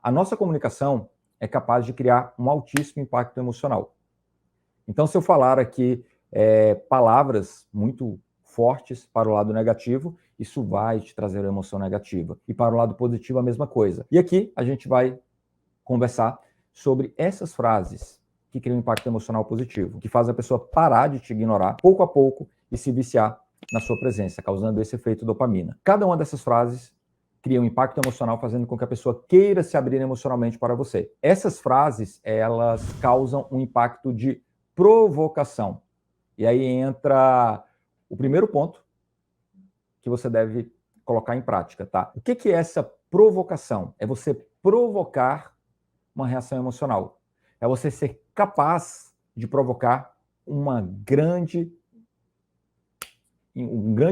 A nossa comunicação é capaz de criar um altíssimo impacto emocional. Então, se eu falar aqui palavras muito fortes para o lado negativo, isso vai te trazer uma emoção negativa. E para o lado positivo, a mesma coisa. E aqui a gente vai conversar sobre essas frases que criam um impacto emocional positivo, que fazem a pessoa parar de te ignorar pouco a pouco e se viciar na sua presença, causando esse efeito dopamina. Cada uma dessas frases cria um impacto emocional, fazendo com que a pessoa queira se abrir emocionalmente para você. Essas frases, elas causam um impacto de provocação. E aí entra o primeiro ponto que você deve colocar em prática, tá? O que é essa provocação? É você provocar uma reação emocional. É você ser capaz de provocar um grande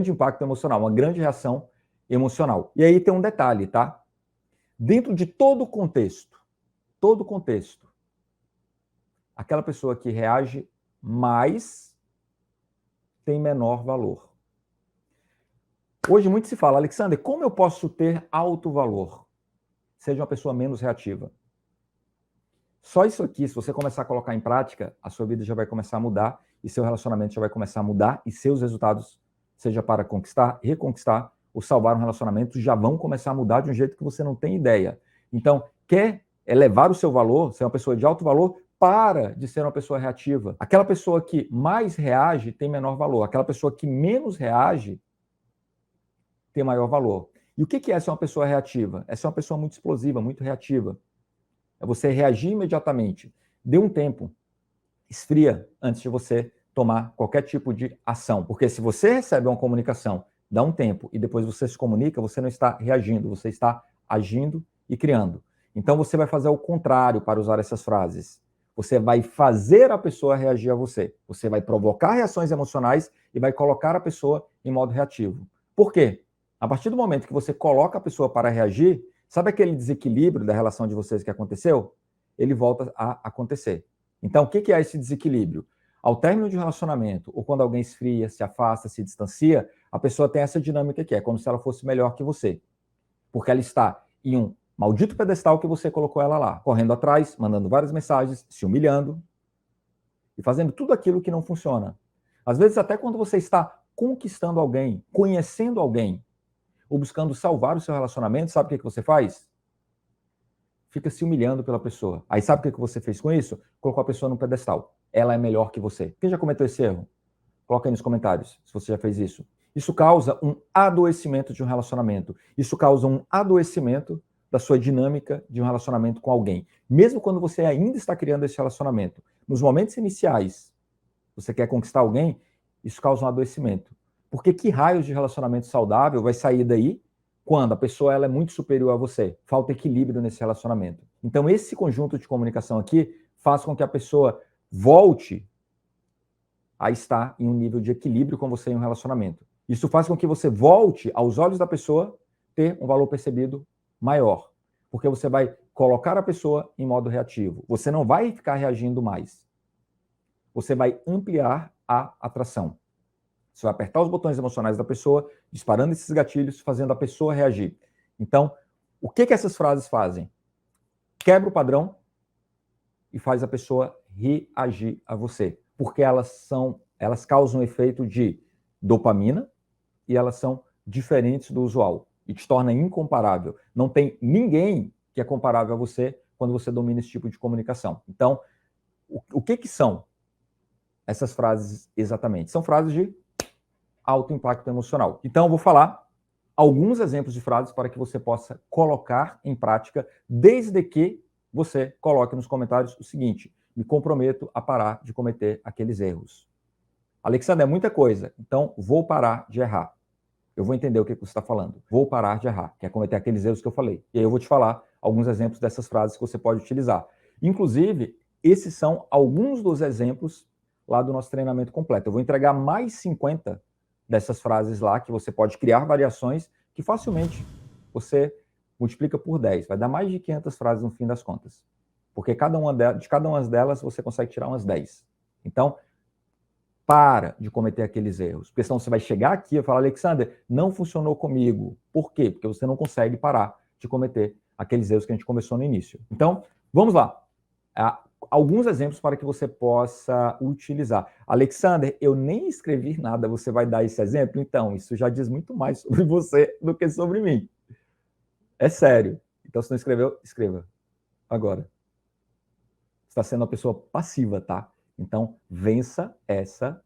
impacto emocional, uma grande reação emocional. E aí tem um detalhe, tá? Dentro de todo contexto, aquela pessoa que reage mais tem menor valor. Hoje muito se fala, Alexander, como eu posso ter alto valor? Seja uma pessoa menos reativa. Só isso aqui, se você começar a colocar em prática, a sua vida já vai começar a mudar e seu relacionamento já vai começar a mudar e seus resultados, seja para conquistar, reconquistar ou salvar um relacionamento, já vão começar a mudar de um jeito que você não tem ideia. Então, quer elevar o seu valor, ser uma pessoa de alto valor, para de ser uma pessoa reativa. Aquela pessoa que mais reage tem menor valor. Aquela pessoa que menos reage tem maior valor. E o que é ser uma pessoa reativa? É ser uma pessoa muito explosiva, muito reativa. É você reagir imediatamente. Dê um tempo. Esfria antes de você tomar qualquer tipo de ação. Porque se você recebe uma comunicação, dá um tempo e depois você se comunica, você não está reagindo, você está agindo e criando. Então você vai fazer o contrário para usar essas frases. Você vai fazer a pessoa reagir a você. Você vai provocar reações emocionais e vai colocar a pessoa em modo reativo. Por quê? A partir do momento que você coloca a pessoa para reagir, sabe aquele desequilíbrio da relação de vocês que aconteceu? Ele volta a acontecer. Então, o que é esse desequilíbrio? Ao término de um relacionamento, ou quando alguém esfria, se afasta, se distancia, a pessoa tem essa dinâmica que é como se ela fosse melhor que você. Porque ela está em um maldito pedestal que você colocou ela lá, correndo atrás, mandando várias mensagens, se humilhando e fazendo tudo aquilo que não funciona. Às vezes, até quando você está conquistando alguém, conhecendo alguém, ou buscando salvar o seu relacionamento, sabe o que você faz? Fica se humilhando pela pessoa. Aí sabe o que você fez com isso? Colocou a pessoa no pedestal. Ela é melhor que você. Quem já cometeu esse erro? Coloca aí nos comentários se você já fez isso. Isso causa um adoecimento de um relacionamento. Isso causa um adoecimento da sua dinâmica de um relacionamento com alguém. Mesmo quando você ainda está criando esse relacionamento. Nos momentos iniciais, você quer conquistar alguém, isso causa um adoecimento. Porque que raios de relacionamento saudável vai sair daí quando a pessoa ela é muito superior a você? Falta equilíbrio nesse relacionamento. Então, esse conjunto de comunicação aqui faz com que a pessoa volte a estar em um nível de equilíbrio com você em um relacionamento. Isso faz com que você volte, aos olhos da pessoa, ter um valor percebido maior. Porque você vai colocar a pessoa em modo reativo. Você não vai ficar reagindo mais. Você vai ampliar a atração. Você vai apertar os botões emocionais da pessoa, disparando esses gatilhos, fazendo a pessoa reagir. Então, o que essas frases fazem? Quebra o padrão e faz a pessoa reagir a você. Porque elas causam um efeito de dopamina e elas são diferentes do usual. E te torna incomparável. Não tem ninguém que é comparável a você quando você domina esse tipo de comunicação. Então, o que são essas frases exatamente? São frases de alto impacto emocional. Então, eu vou falar alguns exemplos de frases para que você possa colocar em prática, desde que você coloque nos comentários o seguinte: me comprometo a parar de cometer aqueles erros. Alexandre, é muita coisa, então vou parar de errar. Eu vou entender o que você está falando. Vou parar de errar, que é cometer aqueles erros que eu falei. E aí eu vou te falar alguns exemplos dessas frases que você pode utilizar. Inclusive, esses são alguns dos exemplos lá do nosso treinamento completo. Eu vou entregar mais 50 dessas frases lá, que você pode criar variações que facilmente você multiplica por 10. Vai dar mais de 500 frases no fim das contas. Porque de cada uma delas você consegue tirar umas 10. Então, para de cometer aqueles erros. Porque senão você vai chegar aqui e falar: Alexander, não funcionou comigo. Por quê? Porque você não consegue parar de cometer aqueles erros que a gente começou no início. Então, vamos lá. Alguns exemplos para que você possa utilizar. Alexander, eu nem escrevi nada, você vai dar esse exemplo? Então, isso já diz muito mais sobre você do que sobre mim. É sério. Então, se não escreveu, escreva. Agora. Você está sendo uma pessoa passiva, tá? Então, vença essa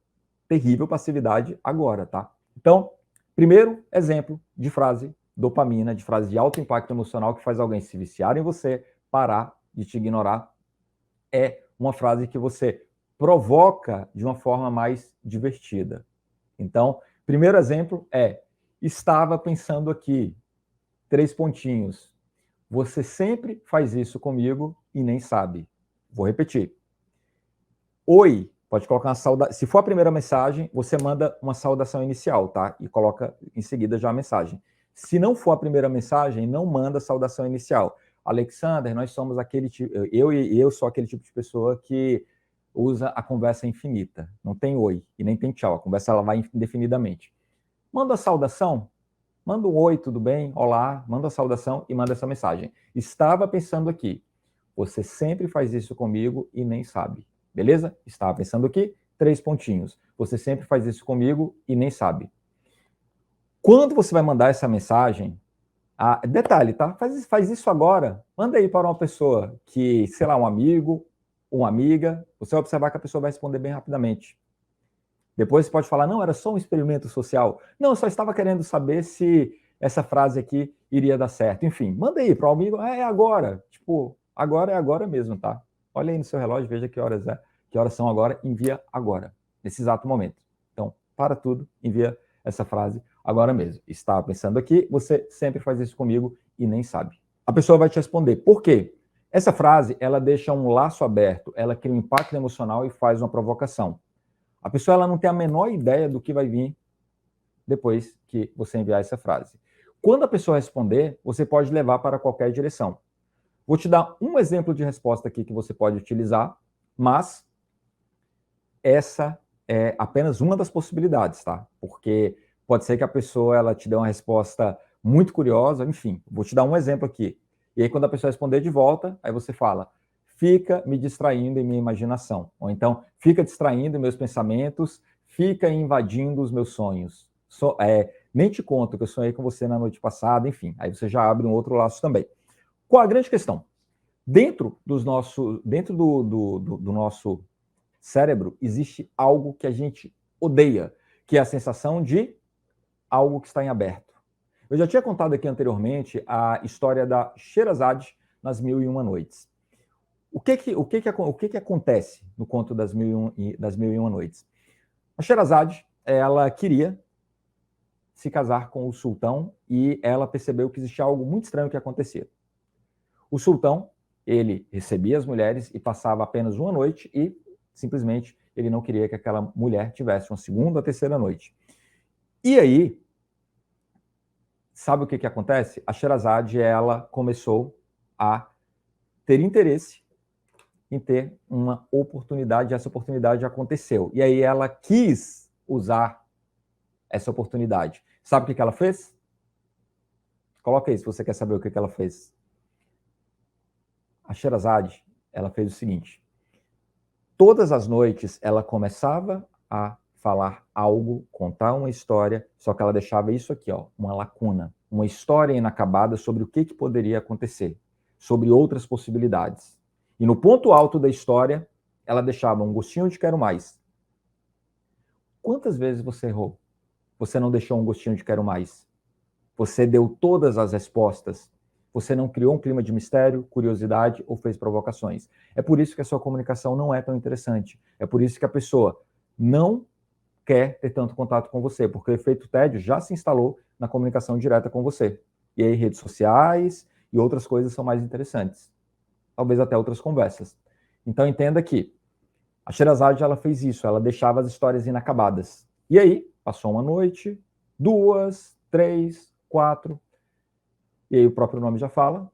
terrível passividade agora, tá? Então, primeiro exemplo de frase dopamina, de frase de alto impacto emocional que faz alguém se viciar em você, parar de te ignorar, é uma frase que você provoca de uma forma mais divertida. Então, primeiro exemplo é: estava pensando aqui, 3 pontinhos. Você sempre faz isso comigo e nem sabe. Vou repetir. Oi, pode colocar uma saudação. Se for a primeira mensagem, você manda uma saudação inicial, tá? E coloca em seguida já a mensagem. Se não for a primeira mensagem, não manda saudação inicial. Alexander, nós somos aquele tipo, eu sou aquele tipo de pessoa que usa a conversa infinita. Não tem oi e nem tem tchau. A conversa ela vai indefinidamente. Manda a saudação, manda um oi, tudo bem? Olá, manda a saudação e manda essa mensagem. Estava pensando aqui. Você sempre faz isso comigo e nem sabe. Beleza? Estava pensando aqui, 3 pontinhos. Você sempre faz isso comigo e nem sabe. Quando você vai mandar essa mensagem, detalhe, tá? Faz isso agora. Manda aí para uma pessoa que, sei lá, um amigo, uma amiga. Você vai observar que a pessoa vai responder bem rapidamente. Depois você pode falar, não, era só um experimento social. Não, eu só estava querendo saber se essa frase aqui iria dar certo. Enfim, manda aí para um amigo, é agora. Tipo, agora é agora mesmo, tá? Olha aí no seu relógio, veja que horas são agora, envia agora, nesse exato momento. Então, para tudo, envia essa frase agora mesmo. Estava pensando aqui, você sempre faz isso comigo e nem sabe. A pessoa vai te responder, por quê? Essa frase, ela deixa um laço aberto, ela cria um impacto emocional e faz uma provocação. A pessoa ela não tem a menor ideia do que vai vir depois que você enviar essa frase. Quando a pessoa responder, você pode levar para qualquer direção. Vou te dar um exemplo de resposta aqui que você pode utilizar, mas essa é apenas uma das possibilidades, tá? Porque pode ser que a pessoa ela te dê uma resposta muito curiosa, enfim, vou te dar um exemplo aqui. E aí quando a pessoa responder de volta, aí você fala: fica me distraindo em minha imaginação. Ou então, fica distraindo em meus pensamentos, fica invadindo os meus sonhos. Nem te conto que eu sonhei com você na noite passada, enfim. Aí você já abre um outro laço também. Qual a grande questão? Dentro do nosso cérebro existe algo que a gente odeia, que é a sensação de algo que está em aberto. Eu já tinha contado aqui anteriormente a história da Sherazade nas Mil e Uma Noites. O que acontece no conto das Mil e Uma Noites? A Sherazade, ela queria se casar com o sultão e ela percebeu que existia algo muito estranho que acontecia. O sultão, ele recebia as mulheres e passava apenas uma noite e simplesmente ele não queria que aquela mulher tivesse uma segunda ou terceira noite. E aí, sabe o que acontece? A Sherazade, ela começou a ter interesse em ter uma oportunidade, e essa oportunidade aconteceu. E aí ela quis usar essa oportunidade. Sabe o que ela fez? Coloca aí se você quer saber o que ela fez. A Sherazade, ela fez o seguinte: todas as noites ela começava a falar algo, contar uma história, só que ela deixava isso aqui, ó, uma lacuna, uma história inacabada sobre o que poderia acontecer, sobre outras possibilidades. E no ponto alto da história, ela deixava um gostinho de quero mais. Quantas vezes você errou? Você não deixou um gostinho de quero mais? Você deu todas as respostas. Você não criou um clima de mistério, curiosidade ou fez provocações. É por isso que a sua comunicação não é tão interessante. É por isso que a pessoa não quer ter tanto contato com você, porque o efeito tédio já se instalou na comunicação direta com você. E aí redes sociais e outras coisas são mais interessantes. Talvez até outras conversas. Então entenda que a Sherazade, ela fez isso, ela deixava as histórias inacabadas. E aí, passou uma noite, 2, 3, 4, e aí o próprio nome já fala,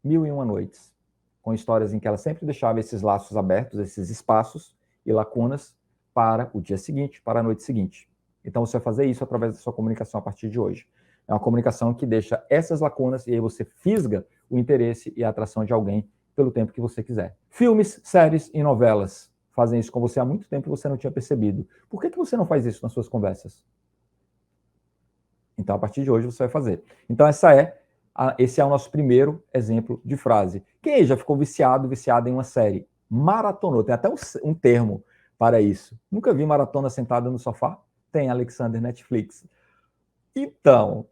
1001 noites, com histórias em que ela sempre deixava esses laços abertos, esses espaços e lacunas para o dia seguinte, para a noite seguinte. Então você vai fazer isso através da sua comunicação a partir de hoje. É uma comunicação que deixa essas lacunas e aí você fisga o interesse e a atração de alguém pelo tempo que você quiser. Filmes, séries e novelas fazem isso com você há muito tempo e você não tinha percebido. Por que você não faz isso nas suas conversas? Então, a partir de hoje, você vai fazer. Então, esse é o nosso primeiro exemplo de frase. Quem aí já ficou viciado em uma série? Maratonou. Tem até um termo para isso. Nunca vi maratona sentada no sofá? Tem, Alexander, Netflix. Então.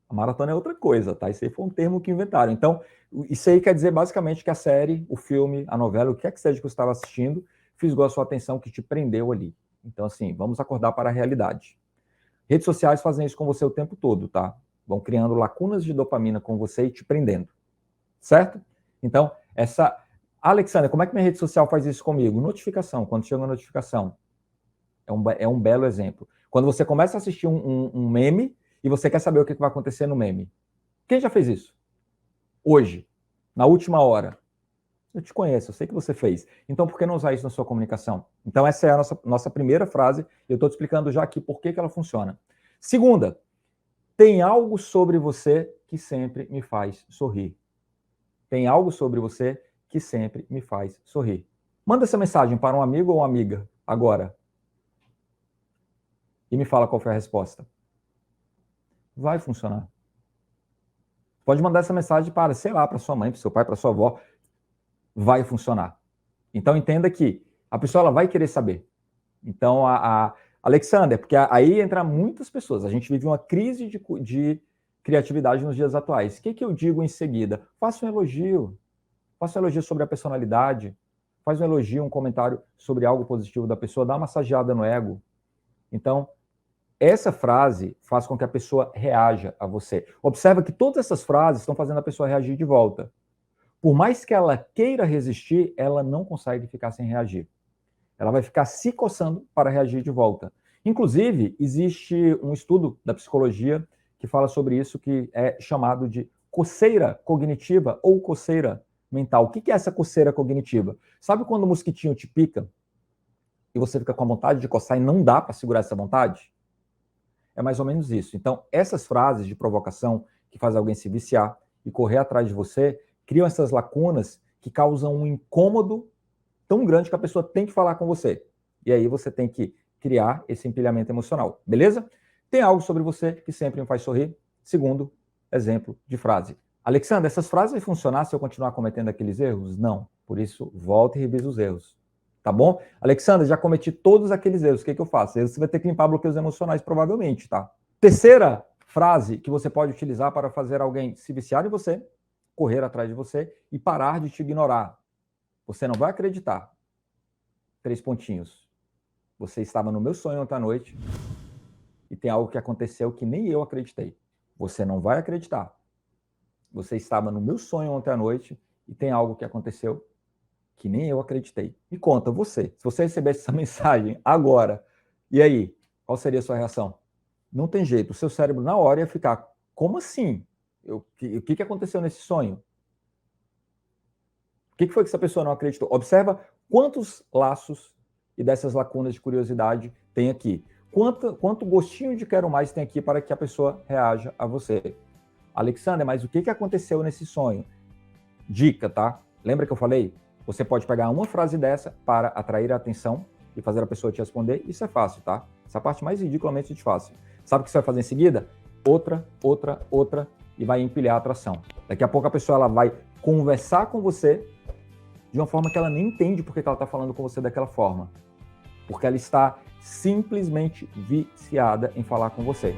A maratona é outra coisa, tá? Isso aí foi um termo que inventaram. Então, isso aí quer dizer basicamente que a série, o filme, a novela, o que é que seja que você estava assistindo, fisgou a sua atenção, que te prendeu ali. Então, assim, vamos acordar para a realidade. Redes sociais fazem isso com você o tempo todo, tá? Vão criando lacunas de dopamina com você e te prendendo. Certo? Então, Alexandre, como é que minha rede social faz isso comigo? Notificação. Quando chega uma notificação. É um belo exemplo. Quando você começa a assistir um meme e você quer saber o que vai acontecer no meme. Quem já fez isso? Hoje. Na última hora. Eu te conheço, eu sei que você fez. Então, por que não usar isso na sua comunicação? Então, essa é a nossa primeira frase. Eu estou te explicando já aqui por que ela funciona. Segunda, tem algo sobre você que sempre me faz sorrir. Tem algo sobre você que sempre me faz sorrir. Manda essa mensagem para um amigo ou uma amiga agora. E me fala qual foi a resposta. Vai funcionar. Pode mandar essa mensagem para, sei lá, para sua mãe, para seu pai, para sua avó. Vai funcionar. Então, entenda que a pessoa ela vai querer saber. Então, Alexander, porque aí entra muitas pessoas. A gente vive uma crise de criatividade nos dias atuais. O que eu digo em seguida? Faça um elogio. Faça um elogio sobre a personalidade. Faz um elogio, um comentário sobre algo positivo da pessoa. Dá uma massageada no ego. Então, essa frase faz com que a pessoa reaja a você. Observa que todas essas frases estão fazendo a pessoa reagir de volta. Por mais que ela queira resistir, ela não consegue ficar sem reagir. Ela vai ficar se coçando para reagir de volta. Inclusive, existe um estudo da psicologia que fala sobre isso, que é chamado de coceira cognitiva ou coceira mental. O que é essa coceira cognitiva? Sabe quando o mosquitinho te pica e você fica com a vontade de coçar e não dá para segurar essa vontade? É mais ou menos isso. Então, essas frases de provocação que faz alguém se viciar e correr atrás de você, criam essas lacunas que causam um incômodo tão grande que a pessoa tem que falar com você. E aí você tem que criar esse empilhamento emocional, beleza? Tem algo sobre você que sempre me faz sorrir? Segundo exemplo de frase. Alexandre, essas frases vão funcionar se eu continuar cometendo aqueles erros? Não. Por isso, volta e revisa os erros. Tá bom? Alexandre, já cometi todos aqueles erros. O que eu faço? Você vai ter que limpar bloqueios emocionais, provavelmente, tá? Terceira frase que você pode utilizar para fazer alguém se viciar em você, correr atrás de você e parar de te ignorar. Você não vai acreditar. 3 pontinhos. Você estava no meu sonho ontem à noite e tem algo que aconteceu que nem eu acreditei. Você não vai acreditar. Você estava no meu sonho ontem à noite e tem algo que aconteceu que nem eu acreditei. Me conta, se você recebesse essa mensagem agora, e aí, qual seria a sua reação? Não tem jeito, o seu cérebro na hora ia ficar, como assim? O que aconteceu nesse sonho? O que foi que essa pessoa não acreditou? Observa quantos laços e dessas lacunas de curiosidade tem aqui. Quanto gostinho de quero mais tem aqui para que a pessoa reaja a você. Alexander, mas o que aconteceu nesse sonho? Dica, tá? Lembra que eu falei? Você pode pegar uma frase dessa para atrair a atenção e fazer a pessoa te responder. Isso é fácil, tá? Essa é a parte mais ridiculamente fácil. Sabe o que você vai fazer em seguida? Outra, e vai empilhar a atração. Daqui a pouco a pessoa ela vai conversar com você de uma forma que ela nem entende porque ela está falando com você daquela forma. Porque ela está simplesmente viciada em falar com você.